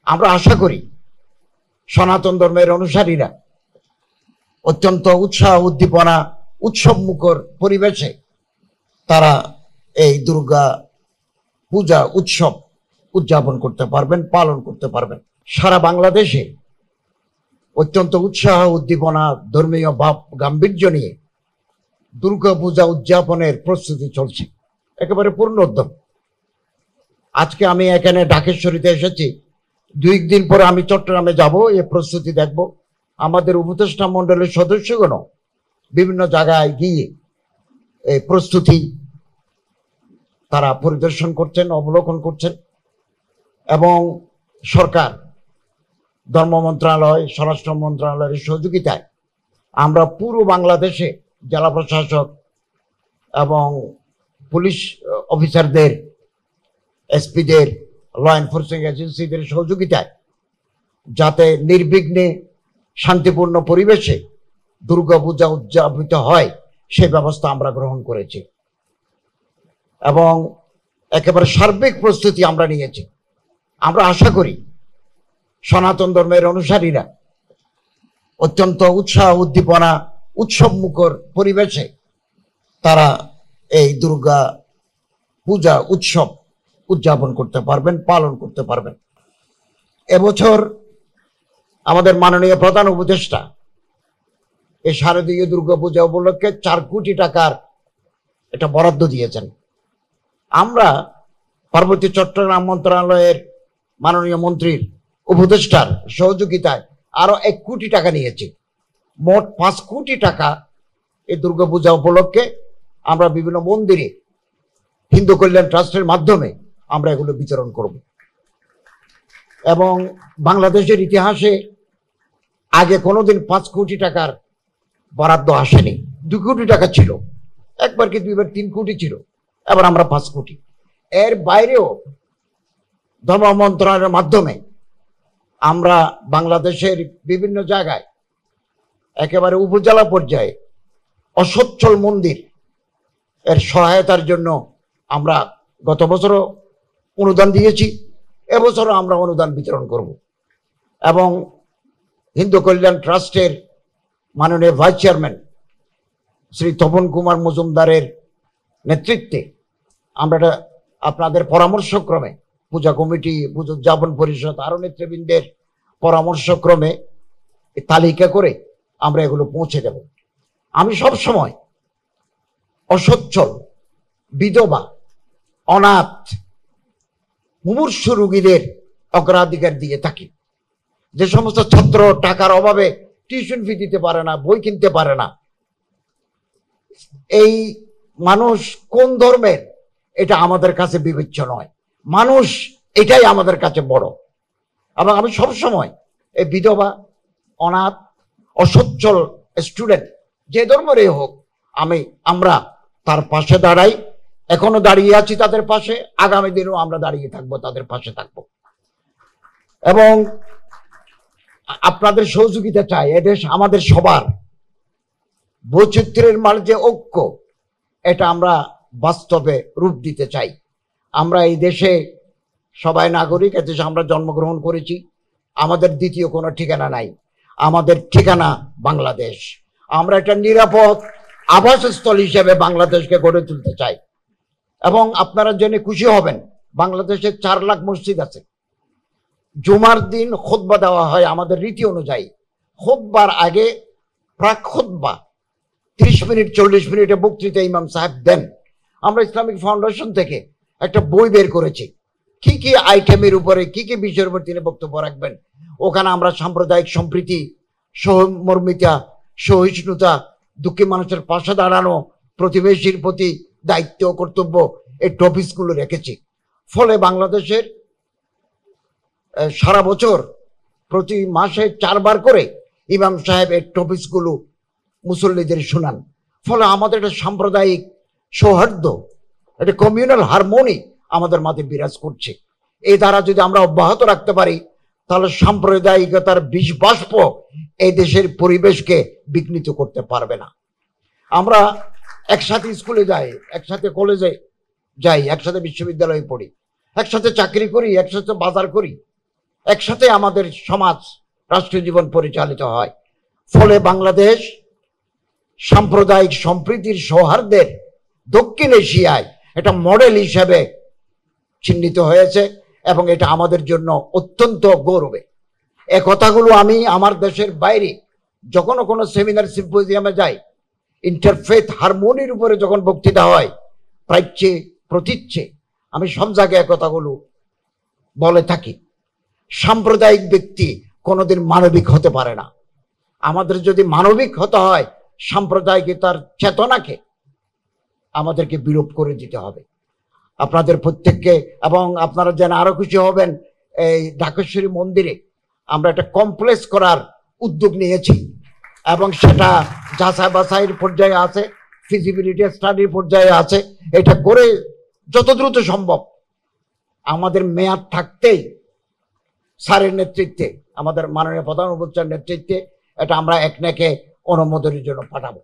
আমরা আশা করি সনাতন ধর্মের অনুসারীরা অত্যন্ত উৎসাহ উদ্দীপনা উৎসব মুখর পরিবেশে তারা এই দুর্গা পূজা উৎসব উদযাপন করতে পারবেন, পালন করতে পারবেন। সারা বাংলাদেশে অত্যন্ত উৎসাহ উদ্দীপনা ধর্মীয় ভাব গাম্ভীর্য নিয়ে দুর্গা পূজা উদযাপনের প্রস্তুতি চলছে, একেবারে পূর্ণ উদ্যম। আজকে আমি এখানে ঢাকেশ্বরীতে এসেছি, 2 দিন পরে আমি চট্টগ্রামে যাব, এই প্রস্তুতি দেখব। আমাদের উপদেষ্টা মণ্ডলের সদস্যগণ বিভিন্ন জায়গায় গিয়ে এই প্রস্তুতি তারা পরিদর্শন করছেন, অবলোকন করছেন, এবং সরকার, ধর্ম মন্ত্রণালয়, স্বরাষ্ট্র মন্ত্রণালয়ের সহযোগিতায় আমরা পুরো বাংলাদেশে জেলা প্রশাসক এবং পুলিশ অফিসারদের, এসপিদের, ল এনফোর্সিং এজেন্সিদের সহযোগিতায় যাতে নির্বিঘ্নে শান্তিপূর্ণ পরিবেশে দুর্গাপূজা উদযাপিত হয় সেই ব্যবস্থা আমরা গ্রহণ করেছি এবং একেবারে সার্বিক প্রস্তুতি আমরা নিয়েছি। আমরা আশা করি সনাতন ধর্মের অনুসারীরা অত্যন্ত উৎসাহ উদ্দীপনা উৎসব মুখর পরিবেশে তারা এই দুর্গা পূজা উৎসব উদযাপন করতে পারবেন, পালন করতে পারবেন। এবছর আমাদের মাননীয় প্রধান উপদেষ্টা এই শারদীয় দুর্গা পূজা উপলক্ষে 4 কোটি টাকার একটা বরাদ্দ দিয়েছেন। আমরা পার্বতী চট্টগ্রাম মন্ত্রণালয়ের মাননীয় মন্ত্রীর উপদেষ্টার সহযোগিতায় আরো 1 কোটি টাকা নিয়েছি। মোট 5 কোটি টাকা এই দুর্গাপূজা উপলক্ষে আমরা বিভিন্ন মন্দিরে হিন্দু কল্যাণ ট্রাস্টের মাধ্যমে আমরা এগুলো বিতরণ করব। এবং বাংলাদেশের ইতিহাসে আগে কোনোদিন 5 কোটি টাকার বরাদ্দ আসেনি। 2 কোটি টাকা ছিল, একবার কি 2বার 3 কোটি ছিল, এবার আমরা 5 কোটি। এর বাইরেও ধর্ম মন্ত্রণালয়ের মাধ্যমে আমরা বাংলাদেশের বিভিন্ন জায়গায় একেবারে উপজেলা পর্যায়ে অসচ্ছল মন্দির এর সহায়তার জন্য আমরা গত বছরও অনুদান দিয়েছি, এবছরও আমরা অনুদান বিতরণ করব। এবং হিন্দু কল্যাণ ট্রাস্টের মাননীয় ভাইস চেয়ারম্যান শ্রী তপন কুমার মজুমদারের নেতৃত্বে আমরা আপনাদের পরামর্শক্রমে পূজা কমিটি, পূজা উদযাপন পরিষদ, আরো নেতৃবৃন্দের পরামর্শক্রমে তালিকা করে আমরা এগুলো পৌঁছে দেব। আমি সব সময় অসচ্ছল, বিধবা, অনাথ, মুমূর্ষু রোগীদের অগ্রাধিকার দিয়ে থাকি। যে সমস্ত ছাত্র টাকার অভাবে টিউশন ফি দিতে পারে না, বই কিনতে পারে না, এই মানুষ কোন ধর্মের এটা আমাদের কাছে বিবেচ্য নয়, মানুষ এটাই আমাদের কাছে বড়। এবং আমি সবসময় এই বিধবা, অনাথ, অসচ্ছল স্টুডেন্ট যে ধর্মেরই হোক আমরা তার পাশে দাঁড়াই, এখনো দাঁড়িয়ে আছি তাদের পাশে, আগামী দিনেও আমরা দাঁড়িয়ে থাকবো, তাদের পাশে থাকবো। এবং আপনাদের সহযোগিতা চাই। এদেশ আমাদের সবার, বৈচিত্র্যের মাঝে ঐক্য, এটা আমরা বাস্তবে রূপ দিতে চাই। আমরা এই দেশে সবাই নাগরিক, এদেশে আমরা জন্মগ্রহণ করেছি, আমাদের দ্বিতীয় কোনো ঠিকানা নাই, আমাদের ঠিকানা বাংলাদেশ। আমরা একটা নিরাপদ আবাসস্থল হিসেবে বাংলাদেশকে গড়ে তুলতে চাই। এবং আপনারা জেনে খুশি হবেন, বাংলাদেশে 4 লাখ মসজিদ আছে। জুমার দিন খুতবা দেওয়া হয় আমাদের রীতি অনুযায়ী। খুতবার আগে প্রাক খুতবা 30 মিনিট 40 মিনিটে বক্তৃতা ইমাম সাহেব দেন। আমরা ইসলামিক ফাউন্ডেশন থেকে একটা বই বের করেছি, কি কি আইটেমের উপরে কি কি বিষয়ের উপর তিনি বক্তব্য রাখবেন। ওখানে আমরা সাম্প্রদায়িক সম্প্রীতি, সহমর্মিতা, সহিষ্ণুতা, দুঃখী মানুষের পাশে দাঁড়ানো, প্রতিবেশীর প্রতি দায়িত্ব কর্তব্য, এই টপিকসগুলো রেখেছি। ফলে বাংলাদেশের সারা বছর প্রতি মাসে 4 বার করে ইমাম সাহেব এই টপিকসগুলো মুসল্লিদের শোনান। ফলে আমাদের একটা সাম্প্রদায়িক সৌহার্দ্য, একটা কমিউনাল হারমোনি আমাদের মাঝে বিরাজ করছে। এই দ্বারা যদি আমরা অব্যাহত রাখতে পারি, তাহলে সাম্প্রদায়িকতার বিষ বাষ্প এই দেশের পরিবেশকে বিঘ্নিত করতে পারবে না। আমরা একসাথে স্কুলে যাই, একসাথে কলেজে যাই, একসাথে বিশ্ববিদ্যালয়ে পড়ি, একসাথে চাকরি করি, একসাথে বাজার করি, একসাথে আমাদের সমাজ রাষ্ট্রীয় জীবন পরিচালিত হয়। ফলে বাংলাদেশ সাম্প্রদায়িক সম্প্রীতির সৌহার্দ্যের দক্ষিণ এশিয়ায় এটা মডেল হিসেবে চিহ্নিত হয়েছে এবং এটা আমাদের জন্য অত্যন্ত গৌরবে। এ কথাগুলো আমি আমার দেশের বাইরে যখন কোনো সেমিনার সিম্পোজিয়ামে যাই, ইন্টারফেথ হারমোনির উপরে যখন বক্তৃতা হয়, প্রাচ্যে প্রতীচ্যে, আমি সব জায়গায় কথাগুলো বলে থাকি। সাম্প্রদায়িক ব্যক্তি কোনোদিন মানবিক হতে পারে না। আমাদের যদি মানবিক হতে হয়, সাম্প্রদায়িকতার চেতনাকে আমাদেরকে বিলোপ করে দিতে হবে। আপনাদের প্রত্যেককে, এবং আপনারা যেন আরো খুশি হবেন, এই ঢাকেশ্বরী মন্দিরে আমরা একটা কমপ্লেক্স করার উদ্যোগ নিয়েছি এবং সেটা যাচাই বাছাইয়ের পর্যায়ে আছে, ফিজিবিলিটি স্টাডির পর্যায়ে আছে। এটা করে যত দ্রুত সম্ভব আমাদের মেয়াদ থাকতেই স্যারের নেতৃত্বে, আমাদের মাননীয় প্রধান উপদেষ্টার নেতৃত্বে এটা আমরা একনেকে অনুমোদনের জন্য পাঠাবো।